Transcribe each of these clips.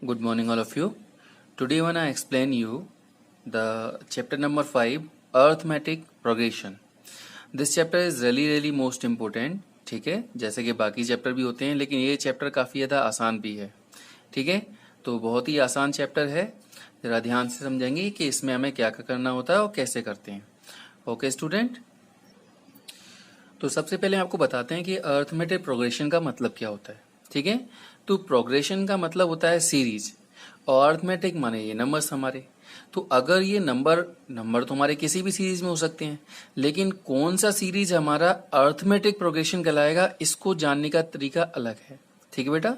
Good morning, all of you. Today, I wanna explain you the chapter number 5, Arithmetic Progression. This chapter is really most important. ठीक है, जैसे कि बाकी chapter भी होते हैं, लेकिन ये चैप्टर काफ़ी ज़्यादा आसान भी है. ठीक है, तो बहुत ही आसान चैप्टर है. ज़रा ध्यान से समझेंगे कि इसमें हमें क्या करना होता है और कैसे करते हैं. ओके स्टूडेंट, तो सबसे पहले आपको बताते हैं कि अर्थमेटिक प्रोग्रेशन का मतलब क्या होता है. ठीक है, तो प्रोग्रेशन का मतलब होता है सीरीज और अर्थमेटिक माने ये नंबर्स हमारे. तो अगर ये नंबर तो हमारे किसी भी सीरीज में हो सकते हैं, लेकिन कौन सा सीरीज हमारा अर्थमेटिक प्रोग्रेशन कहलाएगा इसको जानने का तरीका अलग है. ठीक है बेटा,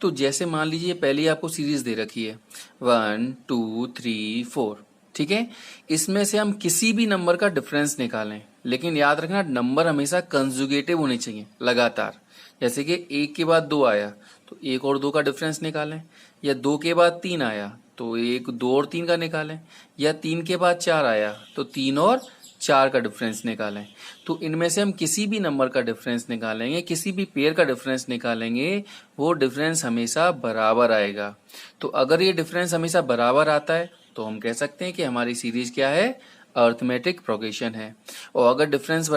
तो जैसे मान लीजिए पहले आपको सीरीज दे रखी है 1 2 3 4. ठीक है, इसमें से हम किसी भी नंबर का डिफरेंस निकालें, लेकिन याद रखना नंबर हमेशा कंजुगेटिव होने चाहिए लगातार. जैसे कि 1 के बाद 2 आया तो 1 और 2 का डिफरेंस निकालें, या 2 के बाद 3 आया तो 1 2 और 3 का निकालें, या 3 के बाद 4 आया तो 3 और 4 का डिफरेंस निकालें. तो इनमें से हम किसी भी नंबर का डिफरेंस निकालेंगे, किसी भी पेयर का डिफरेंस निकालेंगे, वो डिफरेंस हमेशा बराबर आएगा. तो अगर ये डिफरेंस हमेशा बराबर आता है तो हम कह सकते हैं कि हमारी सीरीज क्या है, अर्थमेटिक प्रोग्रेशन है. और अगर डिफरेंस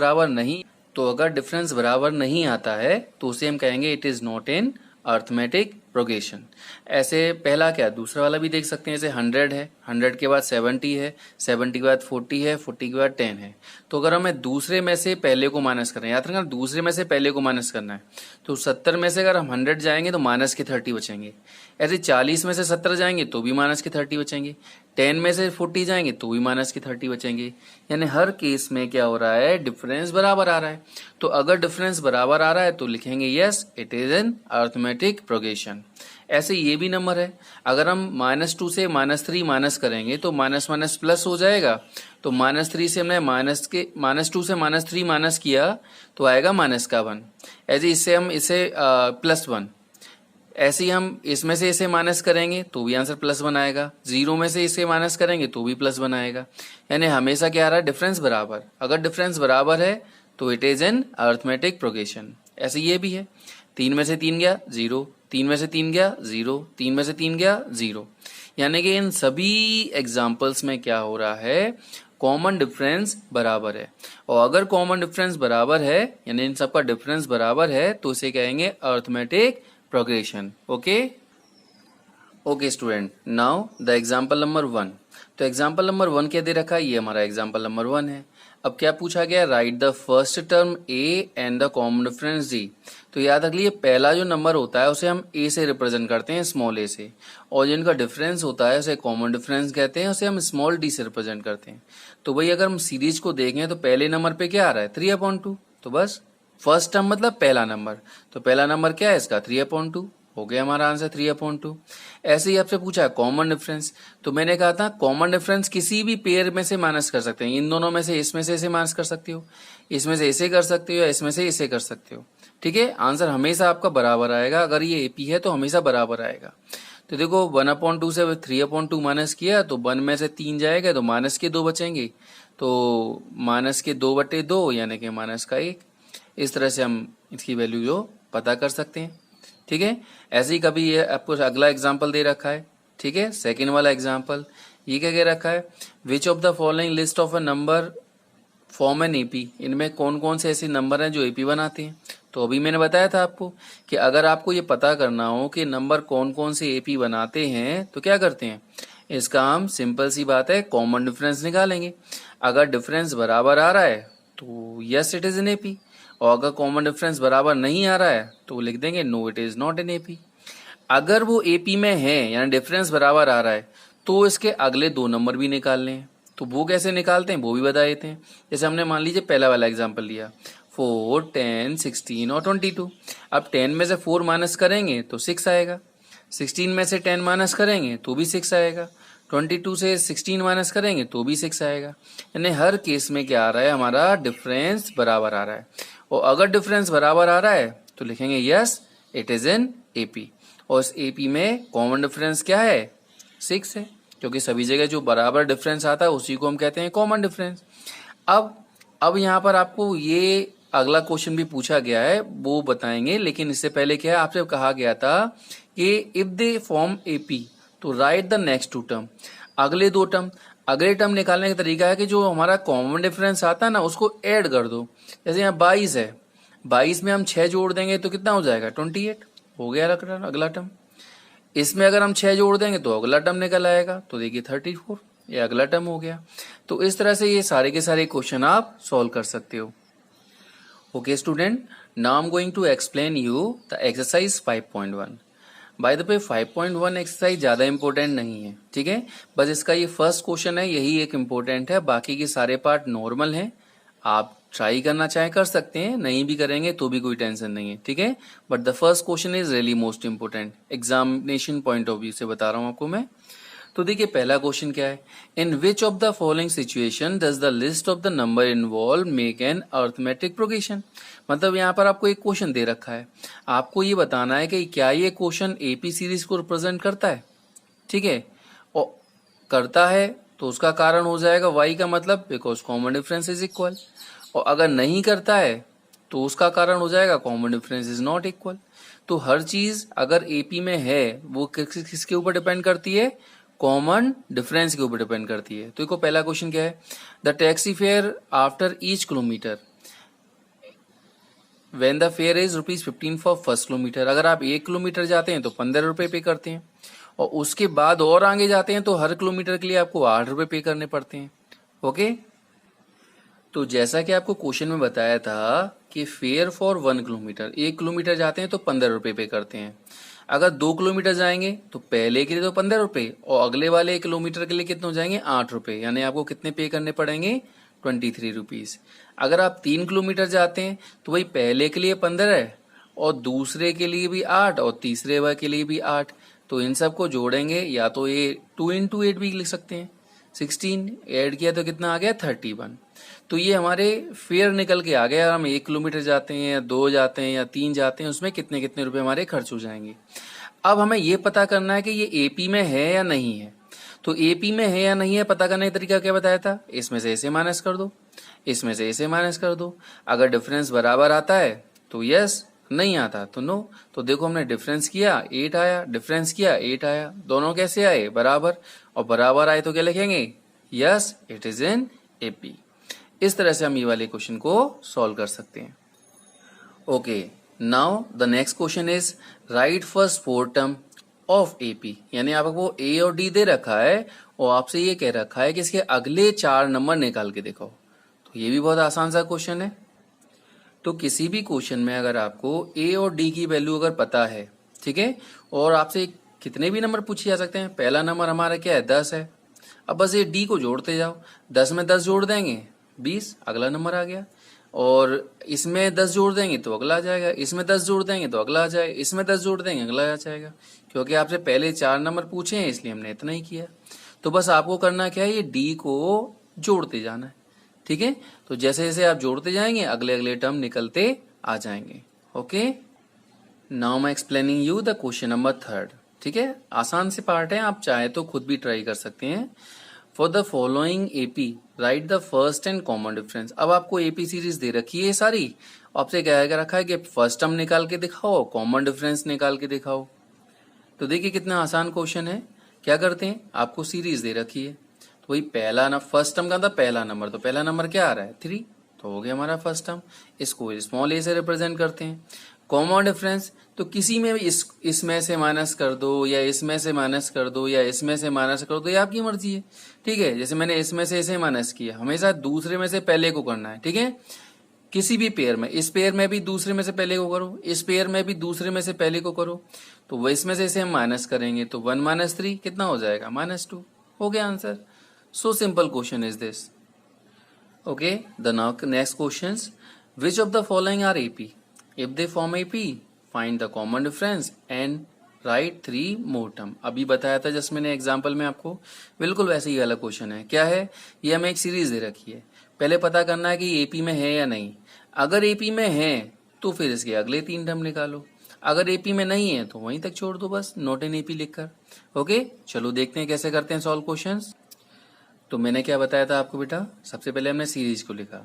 बराबर नहीं आता है तो उसे हम कहेंगे it is not in arithmetic progression. ऐसे पहला क्या, दूसरा वाला भी देख सकते हैं. जैसे 100 है, 100 के बाद 70 है, 70 के बाद 40 है, 40 के बाद 10 है. तो अगर हमें दूसरे में से पहले को माइनस करना है, याद रखना दूसरे में से पहले को माइनस करना है, तो 70 में से अगर हम 100 जाएंगे तो माइनस के 30 बचेंगे. ऐसे 40 में से 70 जाएंगे तो भी माइनस के 30 बचेंगे. 10 में से 40 जाएंगे तो भी माइनस के 30 बचेंगे. यानी हर केस में क्या हो रहा है, डिफरेंस बराबर आ रहा है. तो अगर डिफरेंस बराबर आ रहा है तो लिखेंगे yes it is an arithmetic progression. ऐसे ये भी नंबर है, अगर हम -2 से -3 माइनस करेंगे तो माइनस माइनस प्लस हो जाएगा. तो -3 से हमने -2 से -3 माइनस किया तो आएगा माइनस का 1. ऐसे इससे हम इसे +1. ऐसे ही हम इसमें से इसे माइनस करेंगे तो भी आंसर +1 आएगा. 0 में से इसे माइनस करेंगे तो भी +1 आएगा. यानी हमेशा क्या आ रहा है, डिफरेंस बराबर. अगर डिफरेंस बराबर है तो it is an arithmetic progression. ऐसे ये भी है, 3 में से 3 गया 0, 3 में से 3 गया 0, 3 में से 3 गया 0. यानी कि इन सभी एग्जाम्पल्स में क्या हो रहा है, कॉमन डिफरेंस बराबर है. और अगर कॉमन डिफरेंस बराबर है यानी इन सबका डिफरेंस बराबर है तो इसे कहेंगे arithmetic progression. Okay student, now the example number 1. तो एग्जाम्पल नंबर 1 क्या दे रखा है, ये हमारा एग्जाम्पल नंबर 1 है. अब क्या पूछा गया, right the first term A and the common difference D. तो याद रख लीजिए पहला जो नंबर होता है उसे हम ए से रिप्रेजेंट करते हैं, स्मॉल ए से, और जिनका डिफरेंस होता है उसे कॉमन डिफरेंस कहते हैं, उसे हम स्मॉल डी से रिप्रेजेंट करते हैं. तो भाई अगर हम सीरीज को देखें तो पहले नंबर पे क्या आ रहा है, 3/2. तो बस फर्स्ट टर्म मतलब पहला नंबर, तो पहला नंबर क्या है इसका, 3/2. हो गया हमारा आंसर 3/2. ऐसे ही आपसे पूछा कॉमन डिफरेंस, तो मैंने कहा था कॉमन डिफरेंस किसी भी पेयर में से माइनस कर सकते हैं. इन दोनों में से इसमें से इसे माइनस कर सकते हो, इसमें से इसे कर सकते हो, या इसमें से इसे कर सकते हो. ठीक है, आंसर हमेशा आपका बराबर आएगा. अगर ये एपी है तो हमेशा बराबर आएगा. तो देखो 1/2 से 3/2 माइनस किया तो 1 में से 3 जाएगा तो माइनस के 2 बचेंगे, तो माइनस के 2/2 यानी कि माइनस का 1. इस तरह से हम इसकी वैल्यू जो पता कर सकते हैं. ठीक है, ऐसे ही कभी ये आपको अगला एग्जाम्पल दे रखा है. ठीक है, सेकेंड वाला एग्जाम्पल ये क्या कह रखा है, विच of the following list of a number form an AP. इनमें कौन कौन से ऐसे नंबर हैं जो एपी बनाते हैं. तो अभी मैंने बताया था आपको कि अगर आपको ये पता करना हो कि नंबर कौन कौन से एपी बनाते हैं तो क्या करते हैं, इसका हम सिंपल सी बात है कॉमन डिफरेंस निकालेंगे. अगर डिफरेंस बराबर आ रहा है तो yes it is an AP, और अगर कॉमन डिफरेंस बराबर नहीं आ रहा है तो लिख देंगे no it is not an AP. अगर वो एपी में है यानी डिफरेंस बराबर आ रहा है तो इसके अगले 2 नंबर भी निकालने हैं. तो वो कैसे निकालते हैं वो भी बता देते हैं. जैसे हमने मान लीजिए पहला वाला एग्जांपल लिया 4 10 16 और 22. अब 10 में से 4 माइनस करेंगे तो 6 आएगा, 16 में से 10 माइनस करेंगे तो भी 6 आएगा, 22 से 16 माइनस करेंगे तो भी 6 आएगा. यानी हर केस में क्या आ रहा है, हमारा डिफरेंस बराबर आ रहा है. और अगर डिफरेंस बराबर आ रहा है तो लिखेंगे yes it is an AP. और इस एपी में कॉमन डिफरेंस क्या है, 6 है, क्योंकि सभी जगह जो बराबर डिफरेंस आता है उसी को हम कहते हैं कॉमन डिफरेंस. अब यहाँ पर आपको ये अगला क्वेश्चन भी पूछा गया है वो बताएंगे, लेकिन इससे पहले क्या है, आपसे कहा गया था कि इफ दे फॉर्म एपी, तो write the next two term, अगले दो टर्म। अगले टर्म निकालने का तरीका है कि जो हमारा कॉमन डिफरेंस आता है ना उसको ऐड कर दो। जैसे यहाँ 22 है, 22 में हम 6 जोड़ देंगे तो कितना हो जाएगा 28, हो गया अगला टर्म। इसमें अगर हम 6 जोड़ देंगे तो अगला टर्म निकल आएगा, तो देखिए 34, ये अगला टर्म हो गया। तो इस तरह से ये सारे के सारे क्वेश्चन आप सॉल्व कर सकते हो। Okay student, now I am going to explain you the exercise 5.1। By the way 5.1 exercise ज्यादा इंपॉर्टेंट नहीं है, ठीक है, बस इसका ये फर्स्ट क्वेश्चन है, यही एक इम्पोर्टेंट है, बाकी के सारे पार्ट नॉर्मल हैं। आप ट्राई करना चाहे कर सकते हैं, नहीं भी करेंगे तो भी कोई टेंशन नहीं है, ठीक है, but the first question is really most important, examination point of view से बता रहा हूं आपको मैं। तो देखिए पहला क्वेश्चन क्या है, in which of the following situation does the list of the number involve make an arithmetic progression. मतलब यहाँ पर आपको एक क्वेश्चन दे रखा है, आपको ये बताना है कि क्या ये क्वेश्चन एपी सीरीज को रिप्रेजेंट करता है, ठीक है, और करता है तो उसका कारण हो जाएगा y का मतलब because common difference is equal, और अगर नहीं करता है तो उसका कारण हो जाएगा common difference is not equal. तो हर चीज अगर एपी में है वो किसके ऊपर डिपेंड करती है, कॉमन डिफरेंस के ऊपर डिपेंड करती है। तो देखो पहला क्वेश्चन क्या है, the taxi fare after each kilometre when the fair is ₹15 for first kilometre. अगर आप 1 किलोमीटर जाते हैं तो 15 रुपए पे करते हैं, और उसके बाद और आगे जाते हैं तो हर किलोमीटर के लिए आपको 8 रुपए पे करने पड़ते हैं। ओके, तो जैसा कि आपको क्वेश्चन में बताया था कि फेयर फॉर 1 किलोमीटर, 1 किलोमीटर जाते हैं तो 15 रुपए पे करते हैं। अगर 2 किलोमीटर जाएंगे तो पहले के लिए तो 15 रुपए, और अगले वाले 1 किलोमीटर के लिए कितने हो जाएंगे 8 रुपए, यानी आपको कितने पे करने पड़ेंगे 23 रुपीज। अगर आप 3 किलोमीटर जाते हैं तो वही पहले के लिए 15 है, और दूसरे के लिए भी 8, और तीसरे वाले के लिए भी 8। तो इन सबको जोड़ेंगे, या तो ये 2 into 8 भी लिख सकते हैं, 16 ऐड किया तो कितना आ गया 31। तो ये हमारे फेयर निकल के आ गया, हम 1 किलोमीटर जाते हैं या 2 जाते हैं या 3 जाते हैं उसमें कितने कितने रुपए हमारे खर्च हो जाएंगे। अब हमें ये पता करना है कि ये एपी में है या नहीं है। तो एपी में है या नहीं है पता करने का तरीका क्या बताया था, इसमें से इसे माइनस कर दो, इसमें से इसे माइनस कर दो। अगर डिफरेंस बराबर आता है तो यस, नहीं आता तो नो। तो देखो हमने डिफरेंस किया 8 आया, डिफरेंस किया 8 आया, दोनों कैसे आए बराबर, और बराबर आए तो क्या लिखेंगे yes it is in AP. इस तरह से हम ये वाले क्वेश्चन को सॉल्व कर सकते हैं। Okay, now the next question is right first 4 term of AP, यानी आपको ए और डी दे रखा है और आपसे ये कह रखा है कि इसके अगले 4 नंबर निकाल के दिखाओ। तो ये भी बहुत आसान सा क्वेश्चन है। तो किसी भी क्वेश्चन में अगर आपको ए और डी की वैल्यू अगर पता है, ठीक है, और आपसे कितने भी नंबर पूछे जा सकते हैं। पहला नंबर हमारा क्या है 10 है, अब बस ये डी को जोड़ते जाओ, 10 में 10 जोड़ देंगे 20, अगला नंबर आ गया, और इसमें 10 जोड़ देंगे तो अगला आ जाएगा, इसमें 10 जोड़ देंगे तो अगला आ जाएगा, इसमें 10 जोड़ देंगे अगला आ जाएगा। क्योंकि आपसे पहले 4 नंबर पूछे हैं इसलिए हमने इतना ही किया। तो बस आपको करना क्या है, ये डी को जोड़ते जाना है, ठीक है। तो जैसे जैसे आप जोड़ते जाएंगे अगले अगले टर्म निकलते आ जाएंगे। ओके, नाउ मैं explaining you the question number 3, ठीक है, आसान से पार्ट है, आप चाहे तो खुद भी ट्राई कर सकते हैं। For the following AP right the first and common difference. अब आपको एपी सीरीज दे रखी है सारी, आपसे क्या रखा है कि फर्स्ट टर्म निकाल के दिखाओ, कॉमन डिफरेंस निकाल के दिखाओ। तो देखिए कितना आसान क्वेश्चन है। क्या करते हैं, आपको सीरीज दे रखी है, तो वही पहला ना फर्स्ट टर्म का था पहला नंबर, तो पहला नंबर क्या आ रहा है 3, तो हो गया हमारा फर्स्ट टर्म। इसको स्मॉल ए से रिप्रेजेंट करते हैं। कॉमन डिफरेंस तो किसी में भी इसमें से माइनस कर दो, या इसमें से माइनस कर दो, या इसमें से माइनस कर दो, ये आपकी मर्जी है, ठीक है। जैसे मैंने इसमें से इसे माइनस किया, हमेशा दूसरे में से पहले को करना है, ठीक है। किसी भी पेयर में, इस पेयर में भी दूसरे में से पहले को करो, इस पेयर में भी दूसरे में से पहले को करो। तो वो इसमें से इसे हम माइनस करेंगे तो 1 - 3 कितना हो जाएगा -2, हो गया answer. So simple question is this. Okay, the next questions, which of the following are AP, if they form AP find the common difference and write 3 more term. अभी बताया था जस्ट मैंने एग्जाम्पल में आपको, बिल्कुल वैसे ही वाला क्वेश्चन है। क्या है, ये हमें एक सीरीज दे रखी है, पहले पता करना है कि एपी में है या नहीं। अगर एपी में है तो फिर इसके अगले 3 टर्म निकालो, अगर एपी में नहीं है तो वहीं तक छोड़ दो बस, नॉट इन एपी लिखकर। ओके, चलो देखते हैं कैसे करते हैं सॉल्व क्वेश्चंस। तो मैंने क्या बताया था आपको बेटा, सबसे पहले हमने सीरीज को लिखा।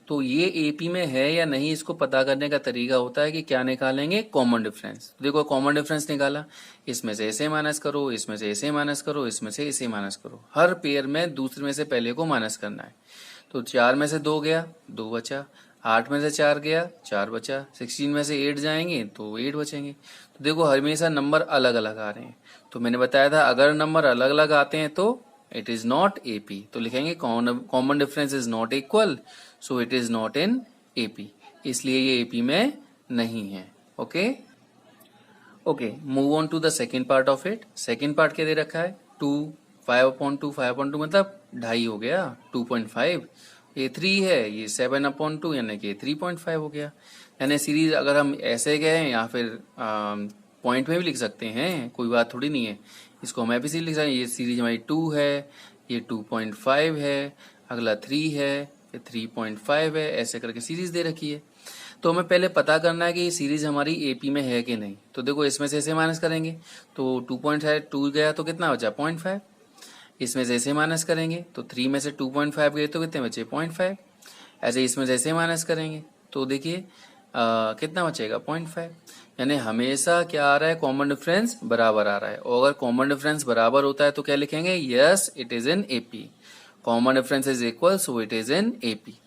तो ये एपी में है या नहीं, इसको पता करने का तरीका होता है कि क्या निकालेंगे, कॉमन डिफरेंस। देखो कॉमन डिफरेंस निकाला, इसमें से ऐसे माइनस करो, इसमें से ऐसे माइनस करो, इसमें से ऐसे माइनस करो, हर पेयर में दूसरे में से पहले को माइनस करना है। तो 4 में से 2 गया, 2 बचा, 8 में से 4 गया, 4 बचा, 16 में से 8 जाएंगे तो 8 बचेंगे। तो देखो हमेशा नंबर अलग अलग आ रहे हैं। तो मैंने बताया था अगर नंबर अलग अलग आते हैं तो इट इज नॉट एपी। तो लिखेंगे common difference is not equal, so it is not in AP, इसलिए ये एपी में नहीं है। Okay okay, move on to the second part of it. Second part क्या दे रखा है, 2 5/2, 5/2 मतलब 2.5 हो गया, 2.5। ये 3 है, ये 7/2 यानी कि 3.5 हो गया। यानी सीरीज अगर हम ऐसे गए या फिर पॉइंट में भी लिख सकते हैं, कोई बात थोड़ी नहीं है, इसको हम ऐसे लिख सकते हैं। ये सीरीज हमारी 2 है, ये 2.5 है, अगला 3 है, फिर 3.5 है, ऐसे करके सीरीज दे रखी है। तो हमें पहले पता करना है कि ये सीरीज हमारी एपी में है कि नहीं। तो देखो इसमें से ऐसे माइनस करेंगे तो 2.2 गया तो कितना बचा, 0.5। इसमें से ऐसे माइनस करेंगे तो 3 में से 2.5 गए तो कितने बचे, 0.5। ऐसे इसमें से ऐसे माइनस करेंगे तो देखिए कितना बचेगा, 0.5। यानी हमेशा क्या आ रहा है, कॉमन डिफरेंस बराबर आ रहा है। और अगर कॉमन डिफरेंस बराबर होता है तो क्या लिखेंगे, yes it is in AP, common difference is equal, so it is in AP.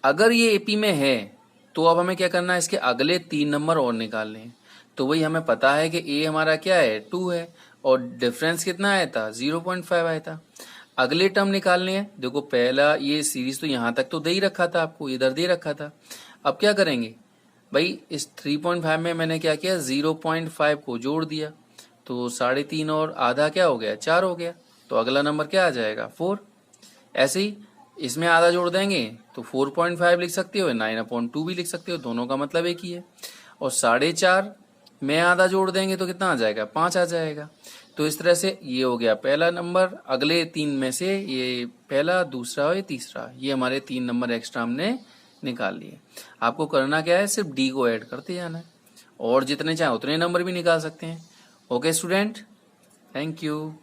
अगर ये एपी में है तो अब हमें क्या करना है, इसके अगले 3 नंबर और निकालने हैं। तो वही हमें पता है कि ए हमारा क्या है, 2 है, और डिफरेंस कितना आया था, 0.5 आया था। अगले टर्म निकालने हैं। देखो पहला ये सीरीज तो यहाँ तक तो दे ही रखा था आपको, इधर दे रखा था। अब क्या करेंगे भाई, इस 3.5 में मैंने क्या किया, 0.5 को जोड़ दिया, तो 3.5 और आधा क्या हो गया, 4 हो गया। तो अगला नंबर क्या आ जाएगा, 4। ऐसे ही इसमें आधा जोड़ देंगे तो 4.5 लिख सकते हो, 9/2 भी लिख सकते हो, दोनों का मतलब एक ही है। और 4.5 में आधा जोड़ देंगे तो कितना आ जाएगा, 5 आ जाएगा। तो इस तरह से ये हो गया पहला नंबर। अगले 3 में से ये पहला, दूसरा और ये तीसरा, ये हमारे 3 नंबर एक्स्ट्रा हमने निकाल लिए। आपको करना क्या है, सिर्फ डी को ऐड करते जाना है, और जितने चाहे उतने नंबर भी निकाल सकते हैं। Okay student, thank you.